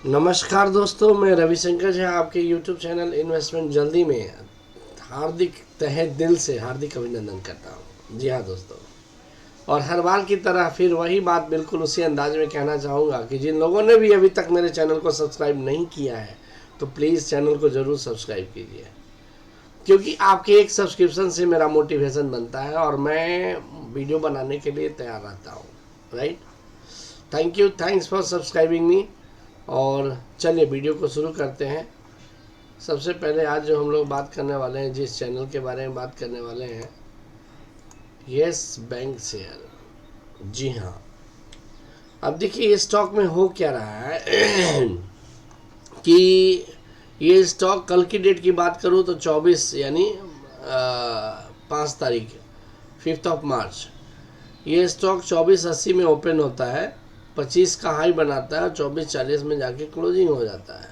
नमस्कार दोस्तों, मैं रविशंकर झा आपके YouTube चैनल इन्वेस्टमेंट जल्दी में हार्दिक तहे दिल से हार्दिक अभिनंदन करता हूँ। जी हाँ दोस्तों, और हर बार की तरह फिर वही बात बिल्कुल उसी अंदाज में कहना चाहूँगा कि जिन लोगों ने भी अभी तक मेरे चैनल को सब्सक्राइब नहीं किया है तो प्लीज़ चैनल को ज़रूर सब्सक्राइब कीजिए, क्योंकि आपके एक सब्सक्रिप्शन से मेरा मोटिवेशन बनता है और मैं वीडियो बनाने के लिए तैयार रहता हूँ। Right, thank you, thanks for subscribing मी। और चलिए वीडियो को शुरू करते हैं। सबसे पहले आज जो हम लोग बात करने वाले हैं, जिस चैनल के बारे में बात करने वाले हैं, यस बैंक शेयर। जी हाँ, अब देखिए ये स्टॉक में हो क्या रहा है कि ये स्टॉक कल की डेट की बात करूँ तो 24 यानी 5 तारीख 5 मार्च ये स्टॉक 2480 में ओपन होता है, 25 का हाई बनाता है, 2440 में जाके क्लोजिंग हो जाता है,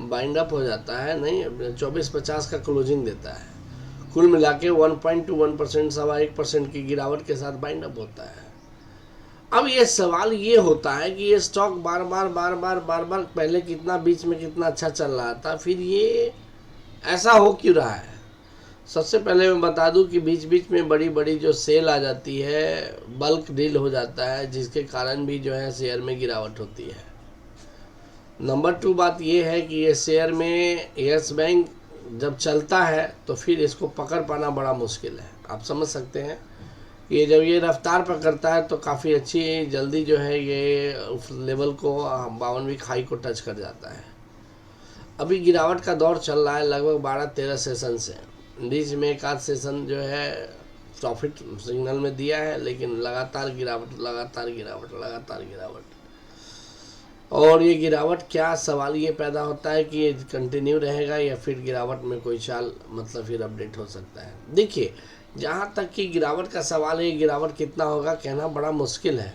बाइंड अप हो जाता है, नहीं 2450 का क्लोजिंग देता है। कुल मिला के 1.21% 1.25% की गिरावट के साथ बाइंड अप होता है। अब ये सवाल ये होता है कि ये स्टॉक बार बार पहले कितना बीच में कितना अच्छा चल रहा था, फिर ये ऐसा हो क्यों रहा है। सबसे पहले मैं बता दूं कि बीच बीच में बड़ी बड़ी जो सेल आ जाती है, बल्क डील हो जाता है, जिसके कारण भी जो है शेयर में गिरावट होती है। नंबर 2 बात ये है कि ये शेयर में यस बैंक जब चलता है तो फिर इसको पकड़ पाना बड़ा मुश्किल है। आप समझ सकते हैं कि जब ये रफ्तार पकड़ता है तो काफ़ी अच्छी जल्दी जो है ये उस लेवल को 52वीं खाई को टच कर जाता है। अभी गिरावट का दौर चल रहा है लगभग 12-13 सेशन से। बीच में एक आध सेशन जो है प्रॉफिट सिग्नल में दिया है, लेकिन लगातार गिरावट लगातार गिरावट लगातार गिरावट। और ये गिरावट, क्या सवाल ये पैदा होता है कि ये कंटिन्यू रहेगा या फिर गिरावट में कोई चाल मतलब फिर अपडेट हो सकता है। देखिए, जहाँ तक कि गिरावट का सवाल है, गिरावट कितना होगा कहना बड़ा मुश्किल है,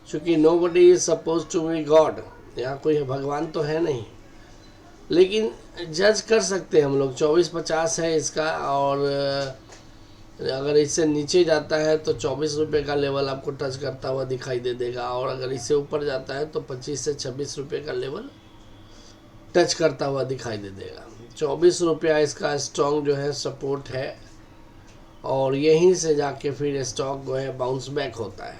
क्योंकि nobody is suppose to be God. यहाँ कोई भगवान तो है नहीं, लेकिन जज कर सकते हैं हम लोग। 2450 है इसका, और अगर इससे नीचे जाता है तो 24 रुपये का लेवल आपको टच करता हुआ दिखाई दे देगा, और अगर इससे ऊपर जाता है तो 25 से 26 रुपये का लेवल टच करता हुआ दिखाई दे देगा। 24 रुपया इसका स्ट्रॉन्ग जो है सपोर्ट है, और यहीं से जाके फिर स्टॉक जो है बाउंस बैक होता है।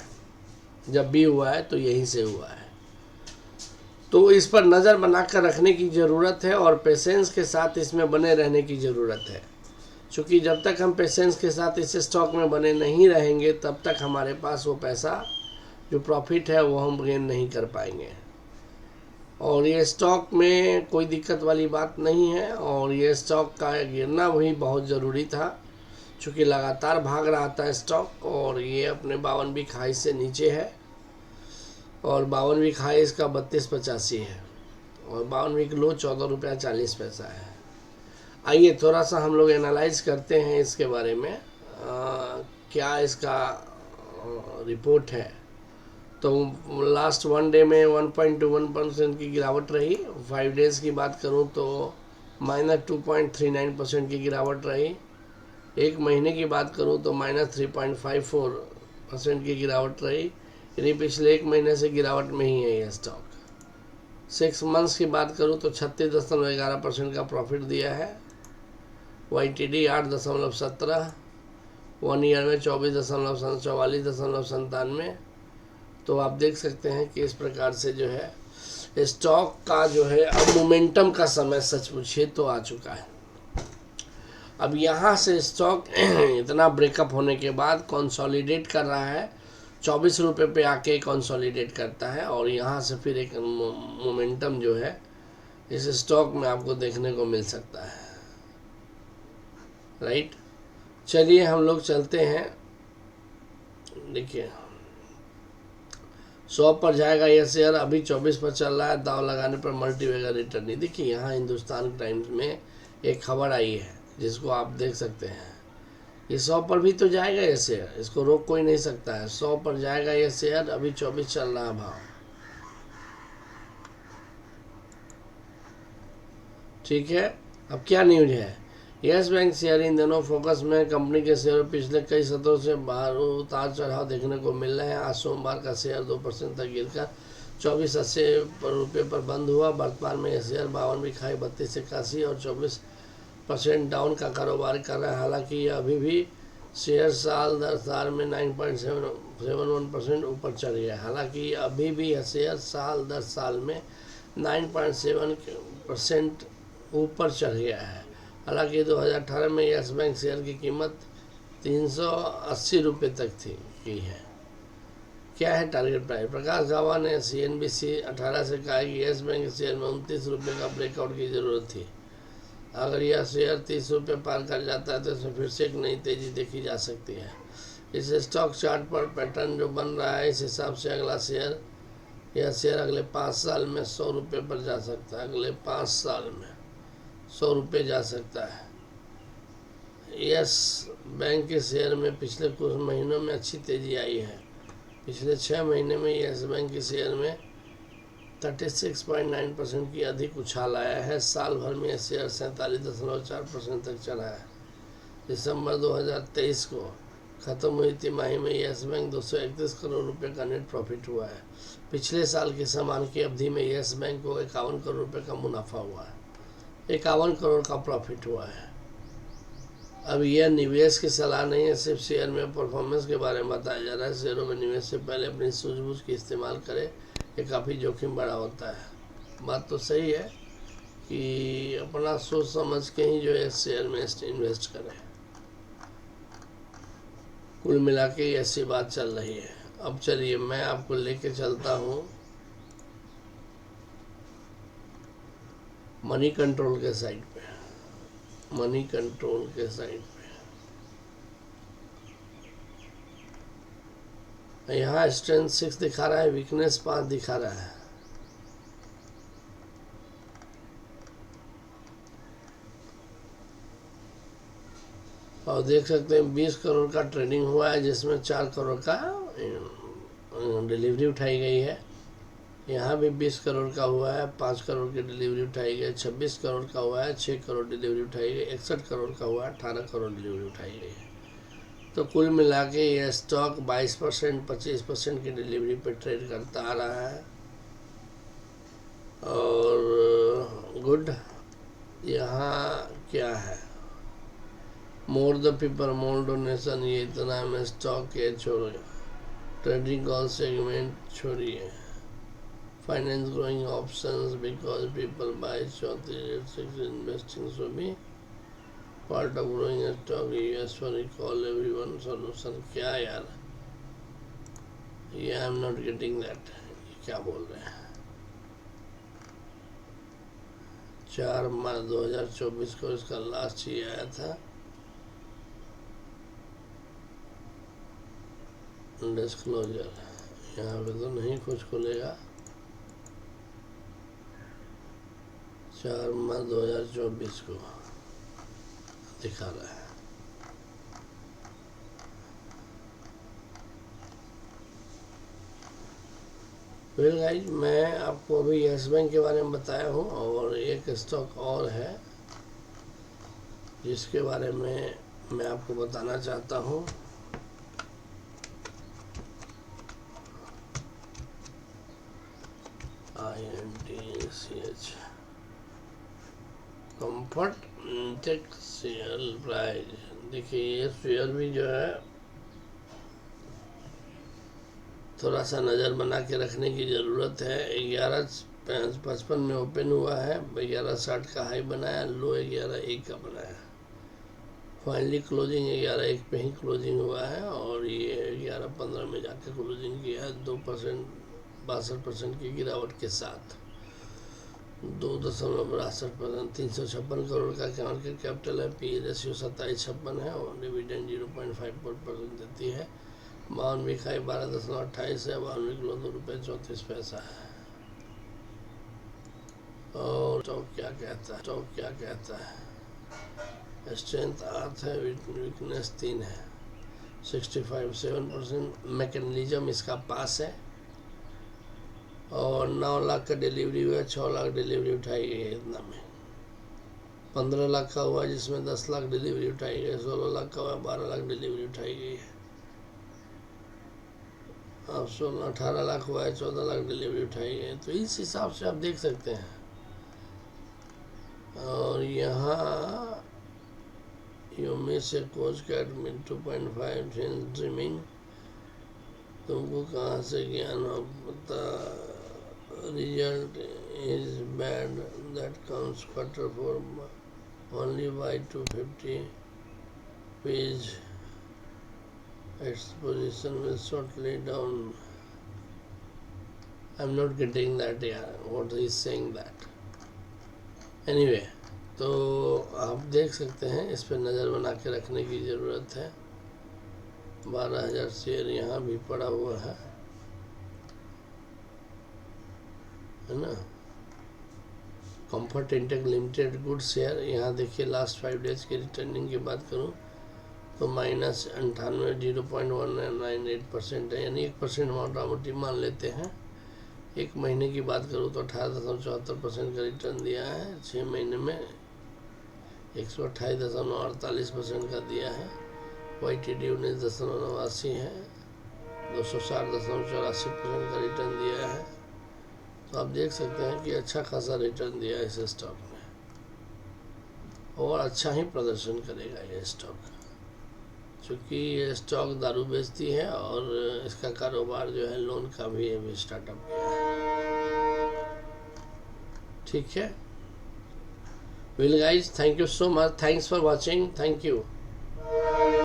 जब भी हुआ है तो यहीं से हुआ है, तो इस पर नज़र बनाकर रखने की ज़रूरत है और पेशेंस के साथ इसमें बने रहने की ज़रूरत है। क्योंकि जब तक हम पेशेंस के साथ इस स्टॉक में बने नहीं रहेंगे तब तक हमारे पास वो पैसा जो प्रॉफिट है वो हम गेन नहीं कर पाएंगे। और ये स्टॉक में कोई दिक्कत वाली बात नहीं है, और ये स्टॉक का गिरना भी बहुत ज़रूरी था, क्योंकि लगातार भाग रहा था स्टॉक, और ये अपने 52वीं खाई से नीचे है, और 52वीं खाई इसका 3285 है, और 52वीं लो 14 रुपया 40 पैसा है। आइए थोड़ा सा हम लोग एनालाइज करते हैं इसके बारे में, क्या इसका रिपोर्ट है। तो लास्ट 1 डे में 1.21% की गिरावट रही। 5 डेज़ की बात करूं तो -2.39% की गिरावट रही। एक महीने की बात करूं तो -3.54% की गिरावट रही, यानी पिछले एक महीने से गिरावट में ही है ये स्टॉक। 6 मंथ्स की बात करूं तो 36.11% का प्रॉफिट दिया है। YTD 8.17, 1 ईयर में 44.97। तो आप देख सकते हैं कि इस प्रकार से जो है स्टॉक का जो है अब मोमेंटम का समय सच पूछिए तो आ चुका है। अब यहाँ से स्टॉक इतना ब्रेकअप होने के बाद कंसोलिडेट कर रहा है, 24 रुपये पे आके कंसोलिडेट करता है, और यहाँ से फिर एक मोमेंटम जो है इस स्टॉक में आपको देखने को मिल सकता है। राइट, चलिए हम लोग चलते हैं। देखिए 100 पर जाएगा ये शेयर, अभी 24 पर चल रहा है, दाव लगाने पर मल्टीवेगर रिटर्न नहीं। देखिए यहाँ हिंदुस्तान टाइम्स में एक खबर आई है जिसको आप देख सकते हैं। ये 100 पर भी तो जाएगा ये शेयर, इसको रोक कोई नहीं सकता है। 100 पर जाएगा ये शेयर, अभी 24 चल रहा है भाव। ठीक है, अब क्या न्यूज है। यस बैंक शेयर इन दोनों फोकस में। कंपनी के शेयर पिछले कई सत्रों से बाहर उतार चढ़ाव देखने को मिल रहे हैं। आज सोमवार का शेयर 2% तक गिरकर 24.80 रुपये पर बंद हुआ। वर्तमान में यह शेयर 52 भी खाई 32.81 और 24% डाउन का कारोबार कर रहा है। हालांकि यह अभी भी शेयर साल दर साल में 9.71% ऊपर चढ़ गया। हालांकि अभी भी यह शेयर साल दर साल में 9.7% ऊपर चढ़ गया है। हालांकि 2018 में यस बैंक शेयर की कीमत 380 रुपये तक की है। क्या है टारगेट प्राइस? प्रकाश गावा ने CNBC 18 से कहा कि यस बैंक शेयर में 29 रुपये का ब्रेकआउट की ज़रूरत थी। अगर यह शेयर 30 रुपये पार कर जाता है तो इसमें फिर से एक नई तेज़ी देखी जा सकती है। इस स्टॉक चार्ट पर पैटर्न जो बन रहा है, इस हिसाब से यह शेयर अगले 5 साल में 100 रुपये पर जा सकता है। अगले 5 साल में 100 रुपये जा सकता है। यस बैंक के शेयर में पिछले कुछ महीनों में अच्छी तेज़ी आई है। पिछले 6 महीने में यस बैंक के शेयर में 36.9% की अधिक उछाल आया है। साल भर में यह शेयर 47.4% तक चढ़ा है। दिसंबर 2023 को खत्म हुई तिमाही में यस बैंक 231 करोड़ रुपए का नेट प्रॉफिट हुआ है। पिछले साल के समान की अवधि में यस बैंक को 51 करोड़ रुपए का मुनाफा हुआ है, 51 करोड़ का प्रॉफिट हुआ है। अब यह निवेश की सलाह नहीं है, सिर्फ शेयर में परफॉर्मेंस के बारे में बताया जा रहा है। शेयरों में निवेश से पहले अपनी सूझबूझ की इस्तेमाल करें, ये काफ़ी जोखिम बड़ा होता है। बात तो सही है कि अपना सोच समझ के ही जो है शेयर में इन्वेस्ट करें। कुल मिला के ऐसी बात चल रही है। अब चलिए मैं आपको लेके चलता हूँ मनी कंट्रोल के साइट पे। मनी कंट्रोल के साइट पे यहाँ स्ट्रेंथ 6 दिखा रहा है, वीकनेस 5 दिखा रहा है। और देख सकते हैं 20 करोड़ का ट्रेडिंग हुआ है, जिसमें 4 करोड़ का डिलीवरी उठाई गई है। यहाँ भी 20 करोड़ का हुआ है, 5 करोड़ की डिलीवरी उठाई गई। 26 करोड़ का हुआ है, 6 करोड़ डिलीवरी उठाई गई। 61 करोड़ का हुआ है, 18 करोड़ डिलीवरी उठाई गई है। तो कुल मिला के यह स्टॉक 22% 25% की डिलीवरी पे ट्रेड करता आ रहा है। और गुड, यहाँ क्या है, more the people more donation, ये इतना में स्टॉक है, छोड़िए। ट्रेडिंग कॉल सेगमेंट छोड़िए। Finance growing options because people buy investing so भी part of growing stock US for recall everyone solution. क्या यार, ये I am not getting that, क्या बोल रहे हैं। 4 मार्च 2024 को इसका लास्ट ही आया था। डिस्क्लोजर यहाँ पे तो नहीं कुछ खुलेगा। 4 मार्च 2024 को दिखा रहा है। वेल गाइज, मैं आपको अभी यस बैंक के बारे में बताया हूँ, और एक स्टॉक और है जिसके बारे में मैं आपको बताना चाहता हूँ। INTCH comfort tech share price. देखिए ये शेयर भी जो है थोड़ा सा नज़र बना के रखने की ज़रूरत है। 11.55 में ओपन हुआ है, 11.60 का हाई बनाया, लो 11.1 का बनाया। फाइनली क्लोजिंग 11.1 पे ही क्लोजिंग हुआ है, और ये 11.15 में जाकर क्लोजिंग किया है 2% 62% की गिरावट के साथ। 2.62%, 356 करोड़ का मार्केट कैपिटल है। पी रेशियो 27.56 है, और डिविडेंड 0.54% देती है। 52 खाई 12.28 है। 52 किलो ₹2.34 है। और स्टॉक क्या कहता है, स्ट्रेंथ 8 है, वीकनेस 3 है। 65.7% मैकेनिज्म इसका पास है, और 9 लाख का डिलीवरी हुआ, 6 लाख डिलीवरी उठाई गई है। इतना में 15 लाख का हुआ, जिसमें 10 लाख डिलीवरी उठाई गई। 16 लाख का हुआ, 12 लाख डिलीवरी उठाई गई है। अब 18 लाख हुआ है, 14 लाख डिलीवरी उठाई है, तो इस हिसाब से आप देख सकते हैं। और यहाँ you miss a coach cat min 2.5 dreaming, तुमको कहाँ से ज्ञान हो पता, result is bad that comes quarter four only by 250 page, its position will shortly down. I'm not getting that, yeah, what he is saying that. Anyway, तो आप देख सकते हैं, इस पर नज़र बना के रखने की ज़रूरत है। 12,000 शेयर यहाँ भी पड़ा हुआ है ना। Comfort intake limited good share, यहाँ देखिए लास्ट 5 डेज की रिटर्निंग की बात करूँ तो -98 है, यानी 1% मोटामोटी मान लेते हैं। 1 महीने की बात करूँ तो 18.74% का रिटर्न दिया है। 6 महीने में 128.48% का दिया है। YTD 19.89 है, 260.84% का रिटर्न दिया है। तो आप देख सकते हैं कि अच्छा खासा रिटर्न दिया है इस स्टॉक में, और अच्छा ही प्रदर्शन करेगा ये स्टॉक, क्योंकि ये स्टॉक दारू बेचती है और इसका कारोबार जो है लोन का भी अभी स्टार्टअप किया है। ठीक है, well guys, thank you so much, thanks for watching, thank you.